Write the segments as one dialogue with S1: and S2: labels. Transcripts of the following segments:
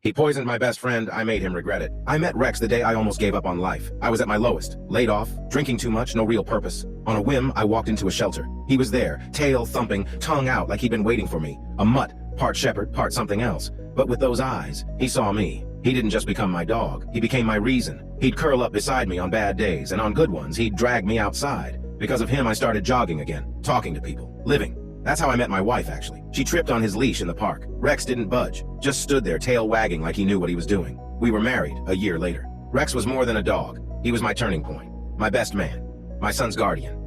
S1: He poisoned my best friend. I made him regret it. I met Rex the day I almost gave up on life. I was at my lowest, laid off, drinking too much, no real purpose. On a whim, I walked into a shelter. He was there, tail thumping, tongue out like he'd been waiting for me. A mutt, part shepherd, part something else. But with those eyes, he saw me. He didn't just become my dog, he became my reason. He'd curl up beside me on bad days, and on good ones, he'd drag me outside. Because of him, I started jogging again, talking to people, living. That's how I met my wife, actually. She tripped on his leash in the park. Rex didn't budge, just stood there, tail wagging like he knew what he was doing. We were married a year later. Rex was more than a dog. He was my turning point, my best man, my son's guardian,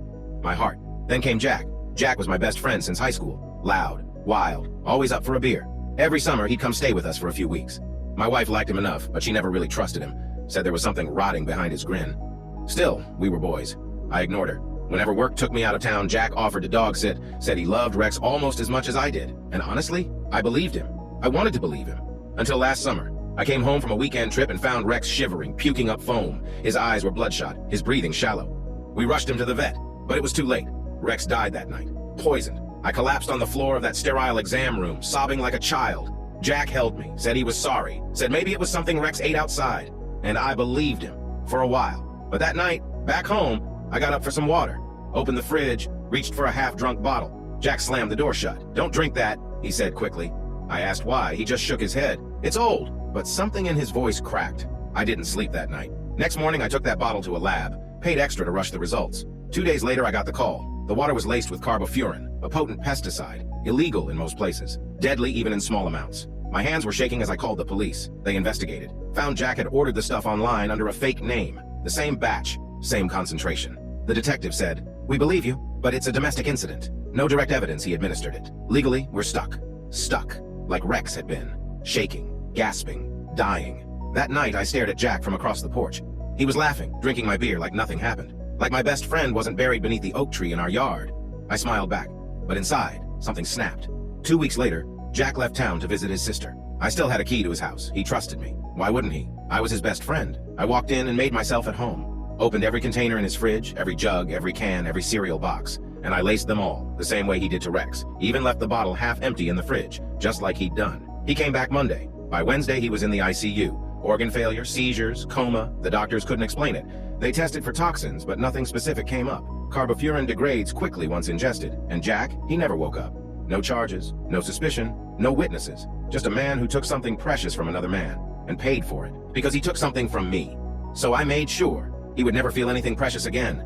S1: my heart. Then came Jack. Jack was my best friend since high school. Loud, wild, always up for a beer. Every summer, he'd come stay with us for a few weeks. My wife liked him enough, but she never really trusted him. Said there was something rotting behind his grin. Still, we were boys. I ignored her. Whenever work took me out of town, Jack offered to dog sit, said he loved Rex almost as much as I did. And honestly, I believed him. I wanted to believe him. Until last summer. I came home from a weekend trip and found Rex shivering, puking up foam. His eyes were bloodshot, his breathing shallow. We rushed him to the vet, but it was too late. Rex died that night, poisoned. I collapsed on the floor of that sterile exam room, sobbing like a child. Jack held me, said he was sorry, said maybe it was something Rex ate outside. And I believed him, for a while. But that night, back home, I got up for some water, opened the fridge, reached for a half-drunk bottle. Jack slammed the door shut. "Don't drink that," he said quickly. I asked why. He just shook his head. "It's old." But something in his voice cracked. I didn't sleep that night. Next morning, I took that bottle to a lab, paid extra to rush the results. 2 days later, I got the call. The water was laced with carbofuran, a potent pesticide, illegal in most places, deadly even in small amounts. My hands were shaking as I called the police. They investigated, found Jack had ordered the stuff online under a fake name. The same batch, same concentration. The detective said, "We believe you, but it's a domestic incident. No direct evidence he administered it. Legally, we're stuck. Stuck, like Rex had been. Shaking, gasping, dying." That night, I stared at Jack from across the porch. He was laughing, drinking my beer like nothing happened. Like my best friend wasn't buried beneath the oak tree in our yard. I smiled back, but inside, something snapped. 2 weeks later, Jack left town to visit his sister. I still had a key to his house. He trusted me. Why wouldn't he? I was his best friend. I walked in and made myself at home. Opened every container in his fridge, every jug, every can, every cereal box. And I laced them all, the same way he did to Rex. Even left the bottle half empty in the fridge, just like he'd done. He came back Monday. By Wednesday, he was in the ICU. Organ failure, seizures, coma. The doctors couldn't explain it. They tested for toxins, but nothing specific came up. Carbofuran degrades quickly once ingested. And Jack, he never woke up. No charges, no suspicion, no witnesses. Just a man who took something precious from another man and paid for it because he took something from me. So I made sure he would never feel anything precious again.